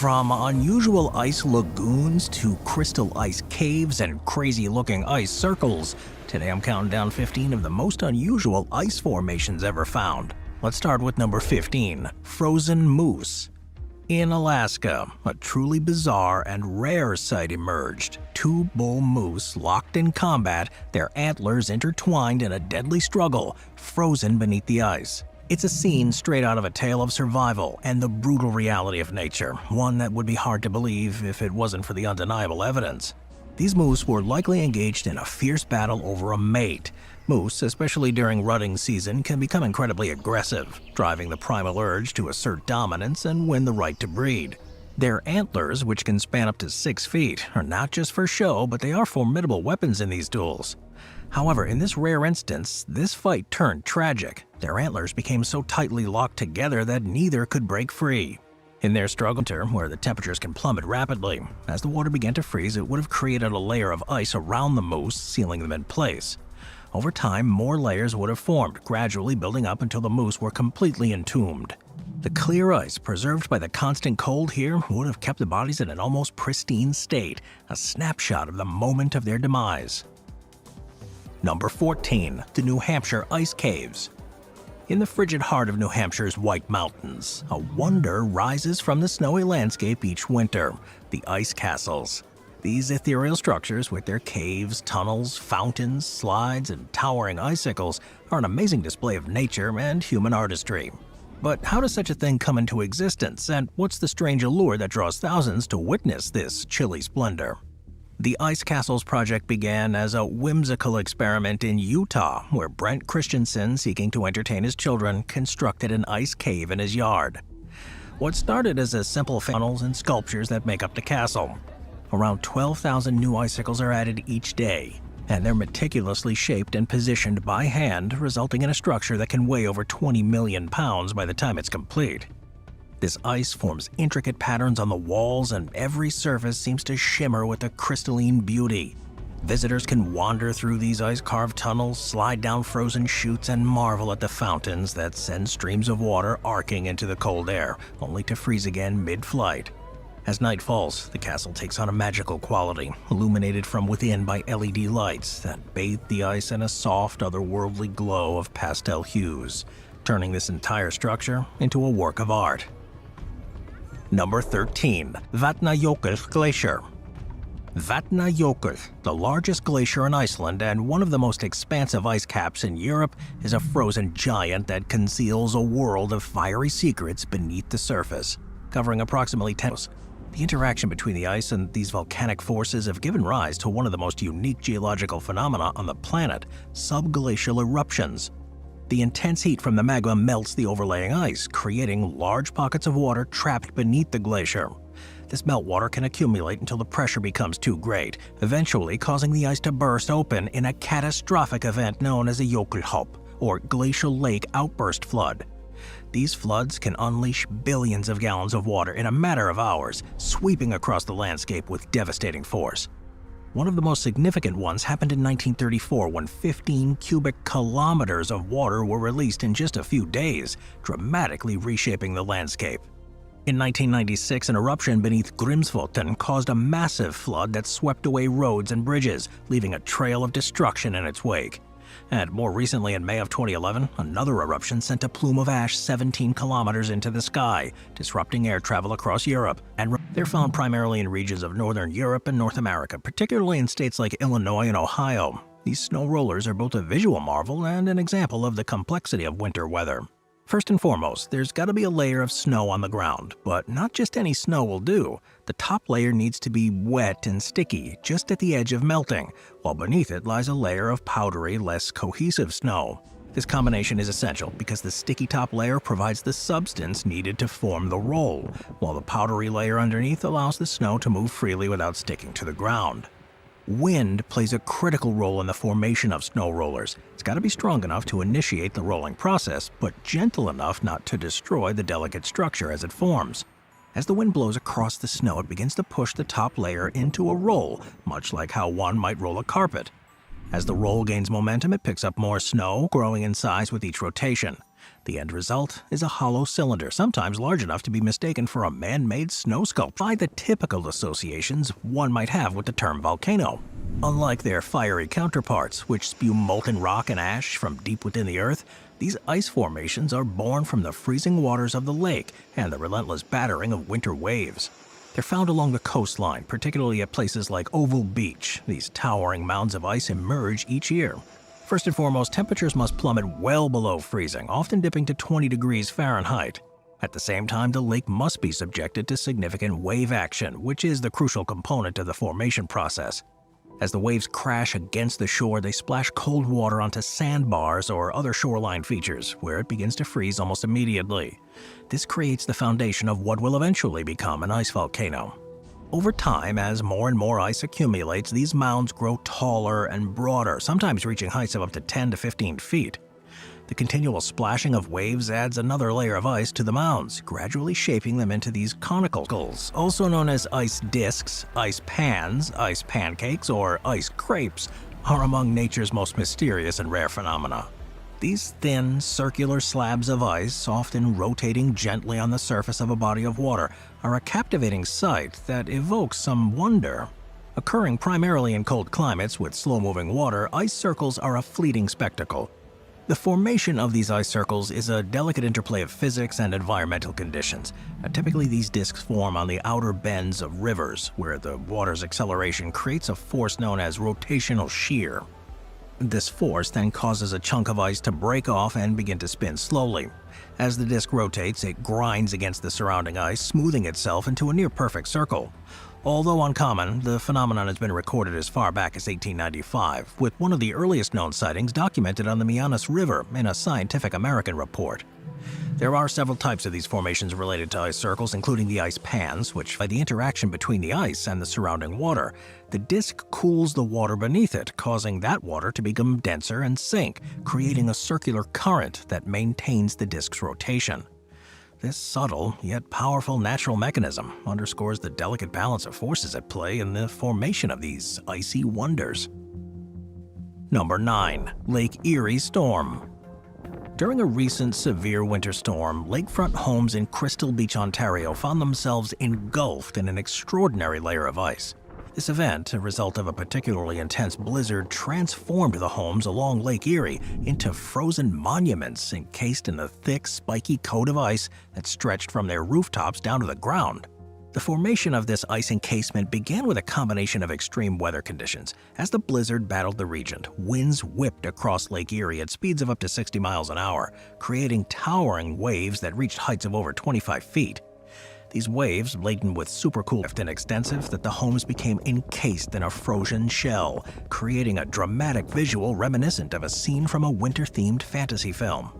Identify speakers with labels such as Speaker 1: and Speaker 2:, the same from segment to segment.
Speaker 1: From unusual ice lagoons to crystal ice caves and crazy-looking ice circles, today I'm counting down 15 of the most unusual ice formations ever found. Let's start with number 15, frozen moose. In Alaska, a truly bizarre and rare sight emerged. Two bull moose locked in combat, their antlers intertwined in a deadly struggle, frozen beneath the ice. It's a scene straight out of a tale of survival and the brutal reality of nature, one that would be hard to believe if it wasn't for the undeniable evidence. These moose were likely engaged in a fierce battle over a mate. Moose, especially during rutting season, can become incredibly aggressive, driving the primal urge to assert dominance and win the right to breed. Their antlers, which can span up to 6 feet, are not just for show, but they are formidable weapons in these duels. However, in this rare instance, this fight turned tragic. Their antlers became so tightly locked together that neither could break free. In their struggle, where the temperatures can plummet rapidly, as the water began to freeze, it would have created a layer of ice around the moose, sealing them in place. Over time, more layers would have formed, gradually building up until the moose were completely entombed. The clear ice preserved by the constant cold here would have kept the bodies in an almost pristine state, a snapshot of the moment of their demise. Number 14, the New Hampshire Ice Caves. In the frigid heart of New Hampshire's White Mountains, a wonder rises from the snowy landscape each winter, the ice castles. These ethereal structures, with their caves, tunnels, fountains, slides, and towering icicles, are an amazing display of nature and human artistry. But how does such a thing come into existence, and what's the strange allure that draws thousands to witness this chilly splendor? The Ice Castles project began as a whimsical experiment in Utah, where Brent Christensen, seeking to entertain his children, constructed an ice cave in his yard. What started as a simple funnels and sculptures that make up the castle. Around 12,000 new icicles are added each day, and they're meticulously shaped and positioned by hand, resulting in a structure that can weigh over 20 million pounds by the time it's complete. This ice forms intricate patterns on the walls, and every surface seems to shimmer with a crystalline beauty. Visitors can wander through these ice-carved tunnels, slide down frozen chutes, and marvel at the fountains that send streams of water arcing into the cold air, only to freeze again mid-flight. As night falls, the castle takes on a magical quality, illuminated from within by LED lights that bathe the ice in a soft, otherworldly glow of pastel hues, turning this entire structure into a work of art. Number 13, Vatnajökull Glacier. Vatnajökull, the largest glacier in Iceland and one of the most expansive ice caps in Europe, is a frozen giant that conceals a world of fiery secrets beneath the surface, covering approximately 10 miles. The interaction between the ice and these volcanic forces have given rise to one of the most unique geological phenomena on the planet, subglacial eruptions. The intense heat from the magma melts the overlaying ice, creating large pockets of water trapped beneath the glacier. This meltwater can accumulate until the pressure becomes too great, eventually causing the ice to burst open in a catastrophic event known as a Jökulhlaup, or glacial lake outburst flood. These floods can unleash billions of gallons of water in a matter of hours, sweeping across the landscape with devastating force. One of the most significant ones happened in 1934 when 15 cubic kilometers of water were released in just a few days, dramatically reshaping the landscape. In 1996, an eruption beneath Grímsvötn caused a massive flood that swept away roads and bridges, leaving a trail of destruction in its wake. And more recently, in May of 2011, another eruption sent a plume of ash 17 kilometers into the sky, disrupting air travel across Europe. And they're found primarily in regions of Northern Europe and North America, particularly in states like Illinois and Ohio. These snow rollers are both a visual marvel and an example of the complexity of winter weather. First and foremost, there's got to be a layer of snow on the ground, but not just any snow will do. The top layer needs to be wet and sticky, just at the edge of melting, while beneath it lies a layer of powdery, less cohesive snow. This combination is essential because the sticky top layer provides the substance needed to form the roll, while the powdery layer underneath allows the snow to move freely without sticking to the ground. Wind plays a critical role in the formation of snow rollers. It's got to be strong enough to initiate the rolling process, but gentle enough not to destroy the delicate structure as it forms. As the wind blows across the snow, it begins to push the top layer into a roll, much like how one might roll a carpet. As the roll gains momentum, it picks up more snow, growing in size with each rotation. The end result is a hollow cylinder, sometimes large enough to be mistaken for a man-made snow sculpture by the typical associations one might have with the term volcano. Unlike their fiery counterparts, which spew molten rock and ash from deep within the earth, these ice formations are born from the freezing waters of the lake and the relentless battering of winter waves. They're found along the coastline, particularly at places like Oval Beach. These towering mounds of ice emerge each year. First and foremost, temperatures must plummet well below freezing, often dipping to 20 degrees Fahrenheit. At the same time, the lake must be subjected to significant wave action, which is the crucial component of the formation process. As the waves crash against the shore, they splash cold water onto sandbars or other shoreline features, where it begins to freeze almost immediately. This creates the foundation of what will eventually become an ice volcano. Over time, as more and more ice accumulates, these mounds grow taller and broader, sometimes reaching heights of up to 10 to 15 feet. The continual splashing of waves adds another layer of ice to the mounds, gradually shaping them into these conicals, also known as ice discs, ice pans, ice pancakes, or ice crepes, are among nature's most mysterious and rare phenomena. These thin, circular slabs of ice, often rotating gently on the surface of a body of water, are a captivating sight that evokes some wonder. Occurring primarily in cold climates with slow-moving water, ice circles are a fleeting spectacle. The formation of these ice circles is a delicate interplay of physics and environmental conditions. Typically, these disks form on the outer bends of rivers, where the water's acceleration creates a force known as rotational shear. This force then causes a chunk of ice to break off and begin to spin slowly. As the disk rotates, it grinds against the surrounding ice, smoothing itself into a near-perfect circle. Although uncommon, the phenomenon has been recorded as far back as 1895, with one of the earliest known sightings documented on the Mianus River in a Scientific American report. There are several types of these formations related to ice circles, including the ice pans, which, by the interaction between the ice and the surrounding water, the disk cools the water beneath it, causing that water to become denser and sink, creating a circular current that maintains the disk's rotation. This subtle, yet powerful natural mechanism underscores the delicate balance of forces at play in the formation of these icy wonders. Number 9. Lake Erie Storm. During a recent severe winter storm, lakefront homes in Crystal Beach, Ontario found themselves engulfed in an extraordinary layer of ice. This event, a result of a particularly intense blizzard, transformed the homes along Lake Erie into frozen monuments encased in a thick, spiky coat of ice that stretched from their rooftops down to the ground. The formation of this ice encasement began with a combination of extreme weather conditions. As the blizzard battled the region, winds whipped across Lake Erie at speeds of up to 60 miles an hour, creating towering waves that reached heights of over 25 feet. These waves, laden with supercool and extensive, that the homes became encased in a frozen shell, creating a dramatic visual reminiscent of a scene from a winter-themed fantasy film.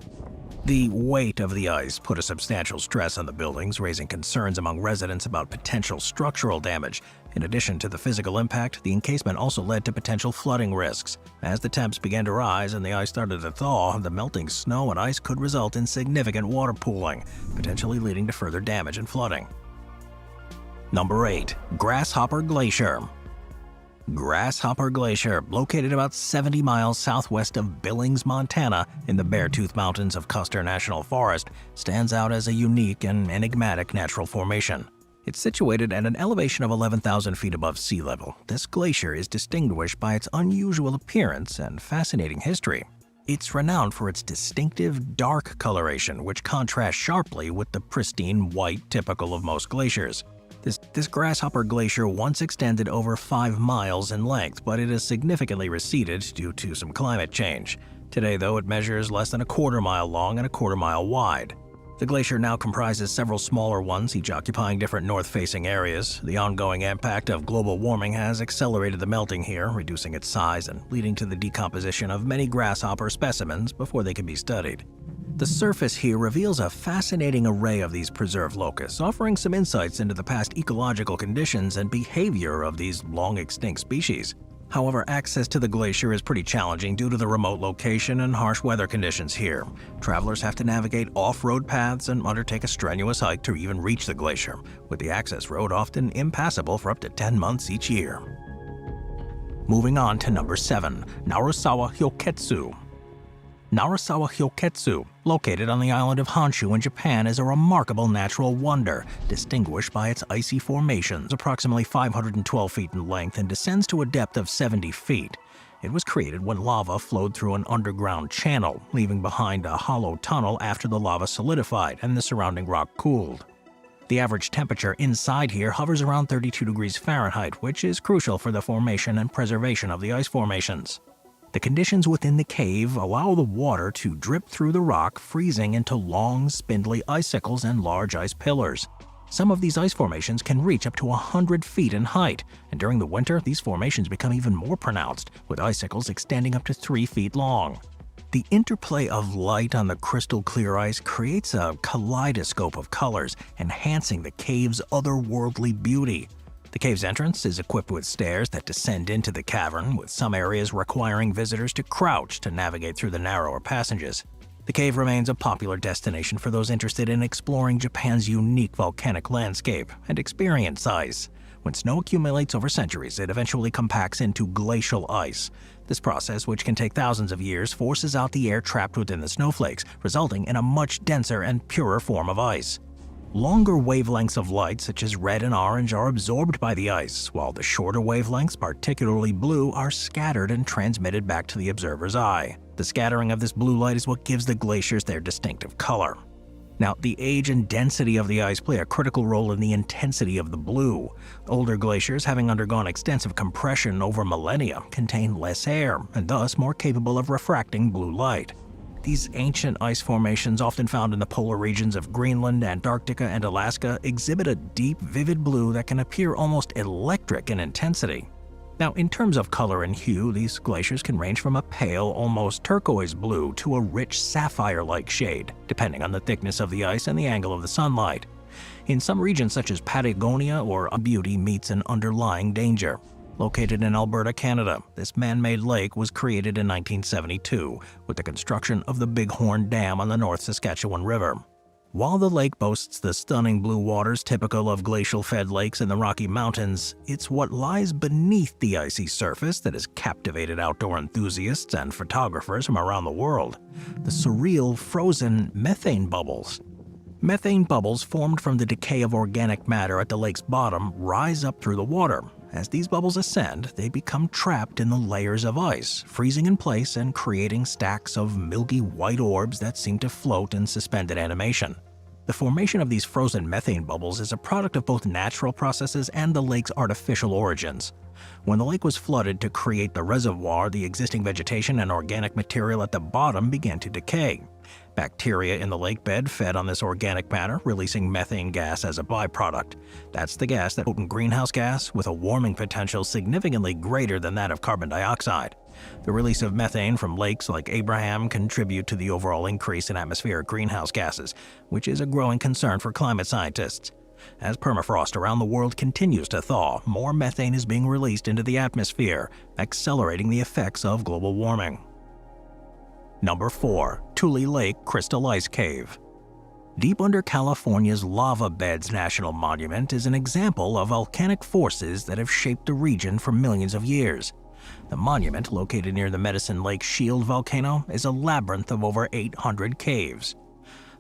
Speaker 1: The weight of the ice put a substantial stress on the buildings, raising concerns among residents about potential structural damage. In addition to the physical impact, the encasement also led to potential flooding risks. As the temps began to rise and the ice started to thaw, the melting snow and ice could result in significant water pooling, potentially leading to further damage and flooding. Number 8. Grasshopper Glacier. Grasshopper Glacier, located about 70 miles southwest of Billings, Montana, in the Beartooth Mountains of Custer National Forest, stands out as a unique and enigmatic natural formation. It's situated at an elevation of 11,000 feet above sea level. This glacier is distinguished by its unusual appearance and fascinating history. It's renowned for its distinctive dark coloration, which contrasts sharply with the pristine white typical of most glaciers. This Grasshopper Glacier once extended over 5 miles in length, but it has significantly receded due to some climate change. Today, though, it measures less than a quarter-mile long and a quarter-mile wide. The glacier now comprises several smaller ones, each occupying different north-facing areas. The ongoing impact of global warming has accelerated the melting here, reducing its size and leading to the decomposition of many grasshopper specimens before they can be studied. The surface here reveals a fascinating array of these preserved locusts, offering some insights into the past ecological conditions and behavior of these long-extinct species. However, access to the glacier is pretty challenging due to the remote location and harsh weather conditions here. Travelers have to navigate off-road paths and undertake a strenuous hike to even reach the glacier, with the access road often impassable for up to 10 months each year. Moving on to number 7, Narusawa Hyoketsu. Narasawa Hyoketsu, located on the island of Honshu in Japan, is a remarkable natural wonder, distinguished by its icy formations approximately 512 feet in length and descends to a depth of 70 feet. It was created when lava flowed through an underground channel, leaving behind a hollow tunnel after the lava solidified and the surrounding rock cooled. The average temperature inside here hovers around 32 degrees Fahrenheit, which is crucial for the formation and preservation of the ice formations. The conditions within the cave allow the water to drip through the rock, freezing into long, spindly icicles and large ice pillars. Some of these ice formations can reach up to 100 feet in height, and during the winter, these formations become even more pronounced, with icicles extending up to 3 feet long. The interplay of light on the crystal clear ice creates a kaleidoscope of colors, enhancing the cave's otherworldly beauty. The cave's entrance is equipped with stairs that descend into the cavern, with some areas requiring visitors to crouch to navigate through the narrower passages. The cave remains a popular destination for those interested in exploring Japan's unique volcanic landscape and experience ice. When snow accumulates over centuries, it eventually compacts into glacial ice. This process, which can take thousands of years, forces out the air trapped within the snowflakes, resulting in a much denser and purer form of ice. Longer wavelengths of light, such as red and orange, are absorbed by the ice, while the shorter wavelengths, particularly blue, are scattered and transmitted back to the observer's eye. The scattering of this blue light is what gives the glaciers their distinctive color. Now, the age and density of the ice play a critical role in the intensity of the blue. Older glaciers, having undergone extensive compression over millennia, contain less air, and thus more capable of refracting blue light. These ancient ice formations, often found in the polar regions of Greenland, Antarctica, and Alaska, exhibit a deep, vivid blue that can appear almost electric in intensity. Now, in terms of color and hue, these glaciers can range from a pale, almost turquoise blue to a rich sapphire-like shade, depending on the thickness of the ice and the angle of the sunlight. In some regions, such as Patagonia, a beauty meets an underlying danger. Located in Alberta, Canada, this man-made lake was created in 1972 with the construction of the Bighorn Dam on the North Saskatchewan River. While the lake boasts the stunning blue waters typical of glacial-fed lakes in the Rocky Mountains, it's what lies beneath the icy surface that has captivated outdoor enthusiasts and photographers from around the world: the surreal frozen methane bubbles. Methane bubbles formed from the decay of organic matter at the lake's bottom rise up through the water. As these bubbles ascend, they become trapped in the layers of ice, freezing in place and creating stacks of milky white orbs that seem to float in suspended animation. The formation of these frozen methane bubbles is a product of both natural processes and the lake's artificial origins. When the lake was flooded to create the reservoir, the existing vegetation and organic material at the bottom began to decay. Bacteria in the lake bed fed on this organic matter, releasing methane gas as a byproduct. That's the gas that potent greenhouse gas with a warming potential significantly greater than that of carbon dioxide. The release of methane from lakes like Abraham contribute to the overall increase in atmospheric greenhouse gases, which is a growing concern for climate scientists. As permafrost around the world continues to thaw, more methane is being released into the atmosphere, accelerating the effects of global warming. Number 4. Tule Lake Crystal Ice Cave. Deep under California's Lava Beds National Monument is an example of volcanic forces that have shaped the region for millions of years. The monument, located near the Medicine Lake Shield volcano, is a labyrinth of over 800 caves.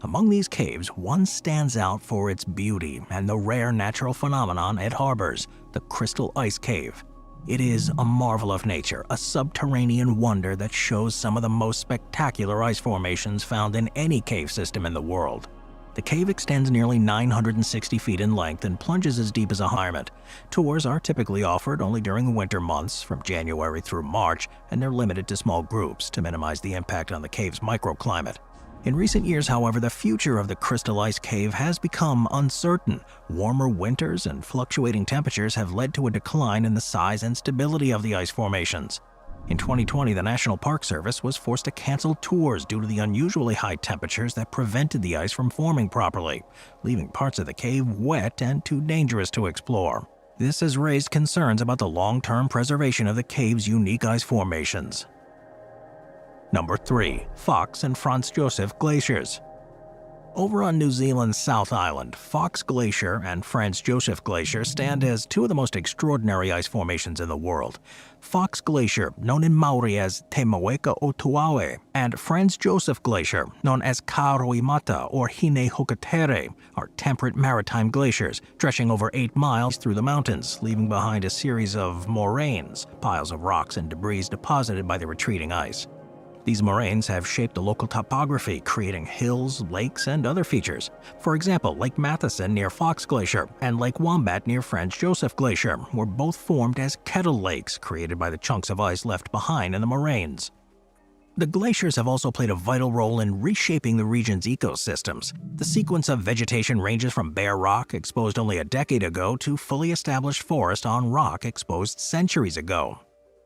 Speaker 1: Among these caves, one stands out for its beauty and the rare natural phenomenon it harbors, the Crystal Ice Cave. It is a marvel of nature, a subterranean wonder that shows some of the most spectacular ice formations found in any cave system in the world. The cave extends nearly 960 feet in length and plunges as deep as a hydrant. Tours are typically offered only during the winter months, from January through March, and they're limited to small groups to minimize the impact on the cave's microclimate. In recent years, however, the future of the Crystal Ice Cave has become uncertain. Warmer winters and fluctuating temperatures have led to a decline in the size and stability of the ice formations. In 2020, the National Park Service was forced to cancel tours due to the unusually high temperatures that prevented the ice from forming properly, leaving parts of the cave wet and too dangerous to explore. This has raised concerns about the long-term preservation of the cave's unique ice formations. Number 3. Fox and Franz Josef Glaciers. Over on New Zealand's South Island, Fox Glacier and Franz Josef Glacier stand as two of the most extraordinary ice formations in the world. Fox Glacier, known in Maori as Te Maweka o Tuawe, and Franz Josef Glacier, known as Karoimata or Hine Hokatere, are temperate maritime glaciers stretching over 8 miles through the mountains, leaving behind a series of moraines, piles of rocks and debris deposited by the retreating ice. These moraines have shaped the local topography, creating hills, lakes, and other features. For example, Lake Matheson near Fox Glacier and Lake Wombat near Franz Josef Glacier were both formed as kettle lakes created by the chunks of ice left behind in the moraines. The glaciers have also played a vital role in reshaping the region's ecosystems. The sequence of vegetation ranges from bare rock exposed only a decade ago to fully established forest on rock exposed centuries ago.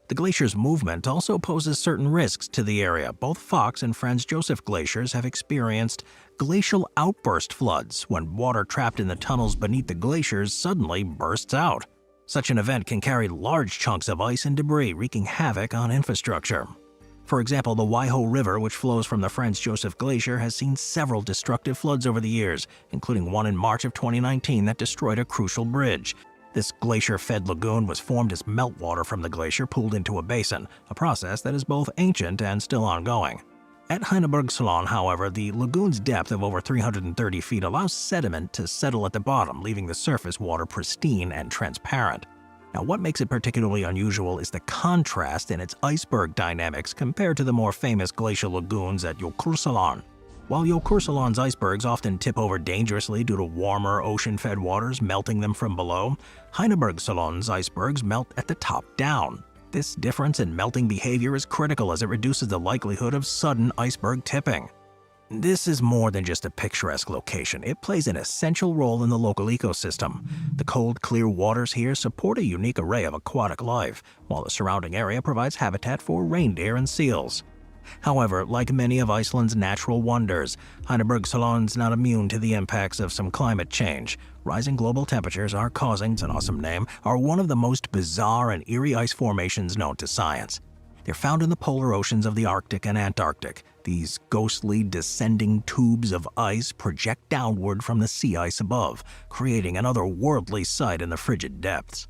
Speaker 1: The glacier's movement also poses certain risks to the area. Both Fox and Franz Josef glaciers have experienced glacial outburst floods when water trapped in the tunnels beneath the glaciers suddenly bursts out. Such an event can carry large chunks of ice and debris, wreaking havoc on infrastructure. For example, the Waiho River, which flows from the Franz Josef Glacier, has seen several destructive floods over the years, including one in March of 2019 that destroyed a crucial bridge. This glacier-fed lagoon was formed as meltwater from the glacier pooled into a basin, a process that is both ancient and still ongoing. At Heinebergsalon, however, the lagoon's depth of over 330 feet allows sediment to settle at the bottom, leaving the surface water pristine and transparent. Now, what makes it particularly unusual is the contrast in its iceberg dynamics compared to the more famous glacial lagoons at Jokulsalon. While Jokulsalon's icebergs often tip over dangerously due to warmer ocean-fed waters melting them from below, Heinebergsalon's icebergs melt at the top down. This difference in melting behavior is critical as it reduces the likelihood of sudden iceberg tipping. This is more than just a picturesque location. It plays an essential role in the local ecosystem. The cold, clear waters here support a unique array of aquatic life, while the surrounding area provides habitat for reindeer and seals. However, like many of Iceland's natural wonders, Heinebergsalon's not immune to the impacts of some climate change. Rising global temperatures are causing, it's an awesome name, are one of the most bizarre and eerie ice formations known to science. They're found in the polar oceans of the Arctic and Antarctic. These ghostly, descending tubes of ice project downward from the sea ice above, creating an otherworldly sight in the frigid depths.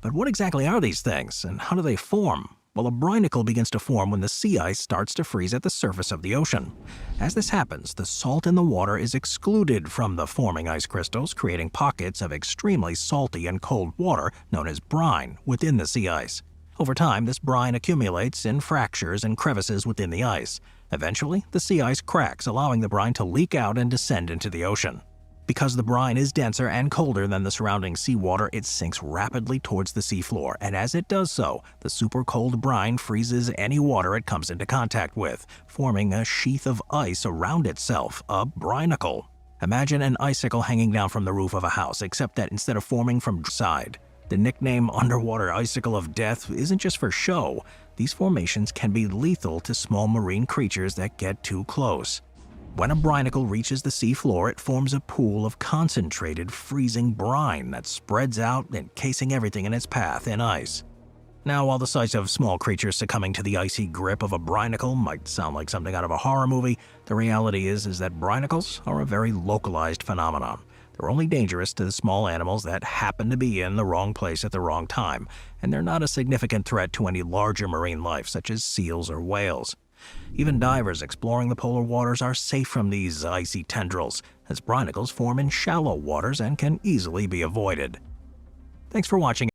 Speaker 1: But what exactly are these things, and how do they form? Well, a brinacle begins to form when the sea ice starts to freeze at the surface of the ocean. As this happens, the salt in the water is excluded from the forming ice crystals, creating pockets of extremely salty and cold water known as brine within the sea ice. Over time, this brine accumulates in fractures and crevices within the ice. Eventually, the sea ice cracks, allowing the brine to leak out and descend into the ocean. Because the brine is denser and colder than the surrounding seawater, it sinks rapidly towards the seafloor, and as it does so, the super cold brine freezes any water it comes into contact with, forming a sheath of ice around itself, a brinacle. Imagine an icicle hanging down from the roof of a house, except that instead of forming from the side. The nickname underwater icicle of death isn't just for show. These formations can be lethal to small marine creatures that get too close. When a brinacle reaches the seafloor, it forms a pool of concentrated, freezing brine that spreads out, encasing everything in its path in ice. Now, while the sight of small creatures succumbing to the icy grip of a brinacle might sound like something out of a horror movie, the reality is that brinicles are a very localized phenomenon. They're only dangerous to the small animals that happen to be in the wrong place at the wrong time, and they're not a significant threat to any larger marine life such as seals or whales. Even divers exploring the polar waters are safe from these icy tendrils, as brinicles form in shallow waters and can easily be avoided. Thanks for watching.